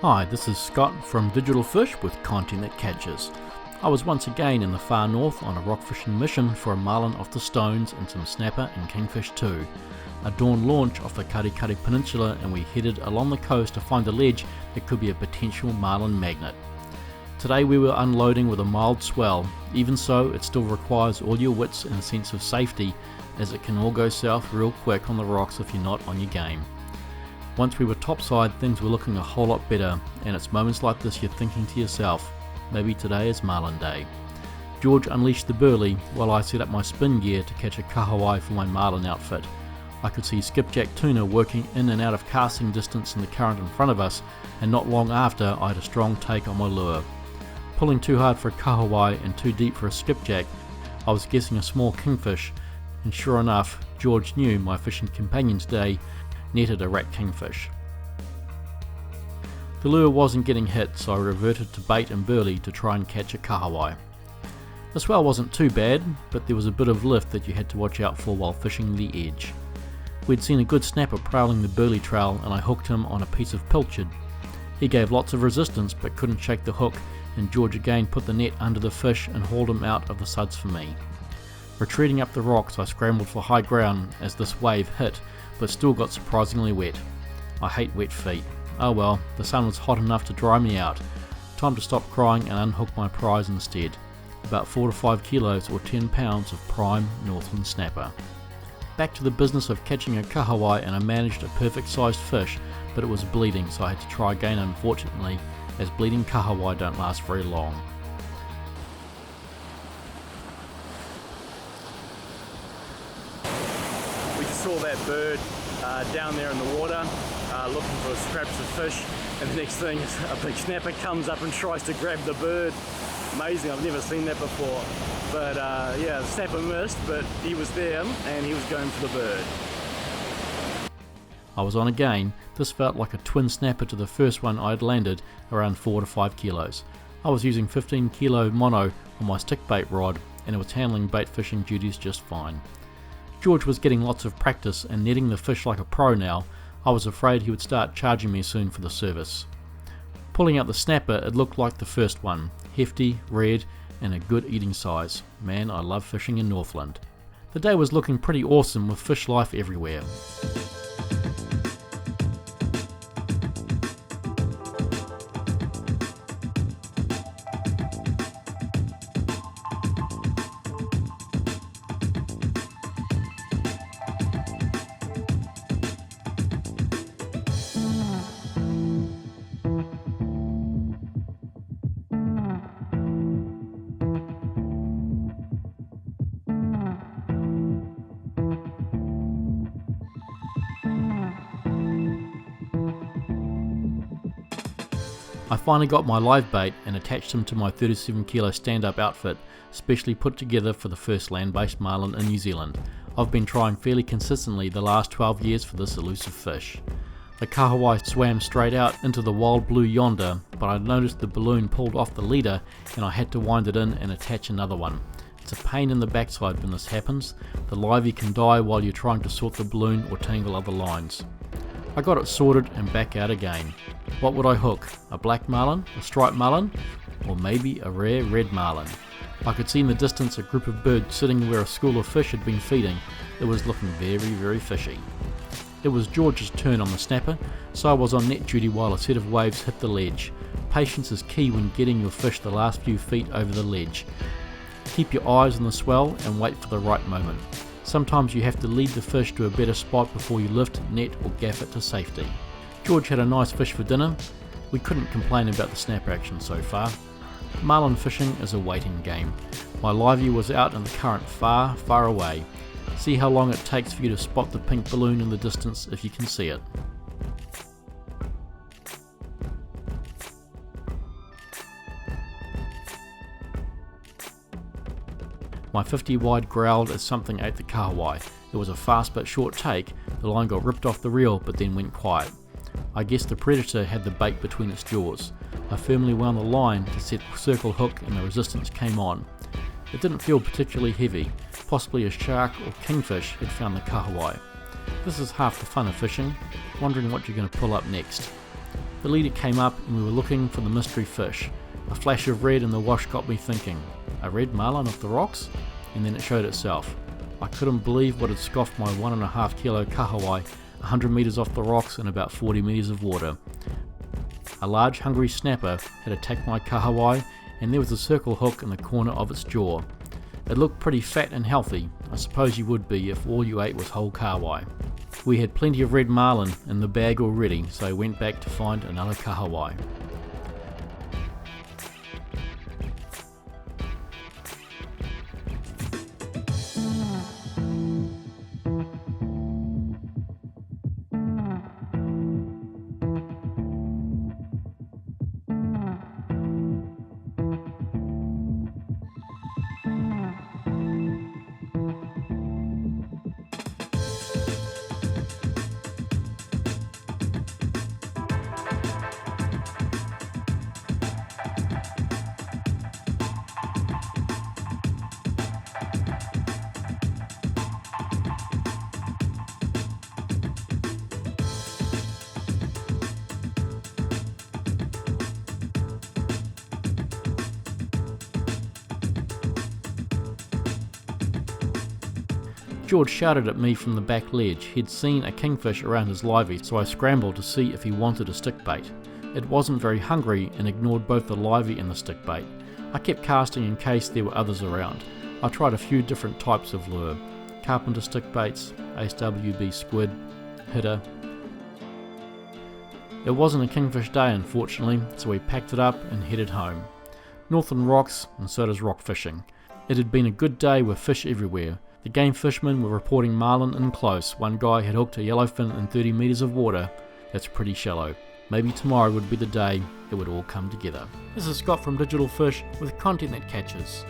Hi, this is Scott from Digital Fish with content that catches. I was once again in the far north on a rock fishing mission for a marlin off the stones and some snapper and kingfish too. A dawn launch off the Karikari Peninsula and we headed along the coast to find a ledge that could be a potential marlin magnet. Today we were unloading with a mild swell. Even so, it still requires all your wits and a sense of safety, as it can all go south real quick on the rocks if you're not on your game. Once we were topside, things were looking a whole lot better, and it's moments like this you're thinking to yourself, maybe today is marlin day. George unleashed the burley while I set up my spin gear to catch a kahawai for my marlin outfit. I could see skipjack tuna working in and out of casting distance in the current in front of us, and not long after I had a strong take on my lure. Pulling too hard for a kahawai and too deep for a skipjack, I was guessing a small kingfish, and sure enough, George knew my fishing companion today netted a rat kingfish. The lure wasn't getting hit, so I reverted to bait and burley to try and catch a kahawai. The swell wasn't too bad, but there was a bit of lift that you had to watch out for while fishing the edge. We'd seen a good snapper prowling the burley trail and I hooked him on a piece of pilchard. He gave lots of resistance but couldn't shake the hook, and George again put the net under the fish and hauled him out of the suds for me. Retreating up the rocks, I scrambled for high ground as this wave hit, but still got surprisingly wet. I hate wet feet. Oh well, the sun was hot enough to dry me out. Time to stop crying and unhook my prize instead. About 4 to 5 kilos or 10 pounds of prime Northland snapper. Back to the business of catching a kahawai, and I managed a perfect sized fish, but it was bleeding, so I had to try again unfortunately, as bleeding kahawai don't last very long. We just saw that bird down there in the water looking for scraps of fish, and the next thing is a big snapper comes up and tries to grab the bird. Amazing, I've never seen that before. But yeah, the snapper missed, but he was there and he was going for the bird. I was on again. This felt like a twin snapper to the first one I'd landed, around 4 to 5 kilos. I was using 15 kilo mono on my stickbait rod, and it was handling bait fishing duties just fine. George was getting lots of practice and netting the fish like a pro now. I was afraid he would start charging me soon for the service. Pulling out the snapper, it looked like the first one, hefty, red, and a good eating size. Man, I love fishing in Northland. The day was looking pretty awesome with fish life everywhere. I finally got my live bait and attached him to my 37 kilo stand-up outfit, specially put together for the first land-based marlin in New Zealand. I've been trying fairly consistently the last 12 years for this elusive fish. The kahawai swam straight out into the wild blue yonder, but I noticed the balloon pulled off the leader and I had to wind it in and attach another one. It's a pain in the backside when this happens. The livey can die while you're trying to sort the balloon or tangle other lines. I got it sorted and back out again. What would I hook? A black marlin? A striped marlin? Or maybe a rare red marlin? I could see in the distance a group of birds sitting where a school of fish had been feeding. It was looking very, very fishy. It was George's turn on the snapper, so I was on net duty while a set of waves hit the ledge. Patience is key when getting your fish the last few feet over the ledge. Keep your eyes on the swell and wait for the right moment. Sometimes you have to lead the fish to a better spot before you lift, net or gaff it to safety. George had a nice fish for dinner. We couldn't complain about the snapper action so far. Marlin fishing is a waiting game. My livey was out in the current far, far away. See how long it takes for you to spot the pink balloon in the distance if you can see it. My 50 wide growled as something ate the kahawai. It was a fast but short take. The line got ripped off the reel but then went quiet. I guess the predator had the bait between its jaws. I firmly wound the line to set the circle hook and the resistance came on. It didn't feel particularly heavy. Possibly a shark or kingfish had found the kahawai. This is half the fun of fishing, wondering what you're going to pull up next. The leader came up and we were looking for the mystery fish. A flash of red in the wash got me thinking, a red marlin off the rocks? And then it showed itself. I couldn't believe what had scoffed my 1.5 kilo kahawai 100 metres off the rocks in about 40 metres of water. A large hungry snapper had attacked my kahawai, and there was a circle hook in the corner of its jaw. It looked pretty fat and healthy. I suppose you would be if all you ate was whole kahawai. We had plenty of red marlin in the bag already, so I went back to find another kahawai. George shouted at me from the back ledge. He'd seen a kingfish around his livey, so I scrambled to see if he wanted a stickbait. It wasn't very hungry and ignored both the livey and the stickbait. I kept casting in case there were others around. I tried a few different types of lure. Carpenter stickbaits, ASWB squid, hitter. It wasn't a kingfish day unfortunately, so we packed it up and headed home. Northern rocks, and so does rock fishing. It had been a good day with fish everywhere. The game fishermen were reporting marlin in close. One guy had hooked a yellowfin in 30 metres of water. That's pretty shallow. Maybe tomorrow would be the day it would all come together. This is Scott from Digital Fish with content that catches.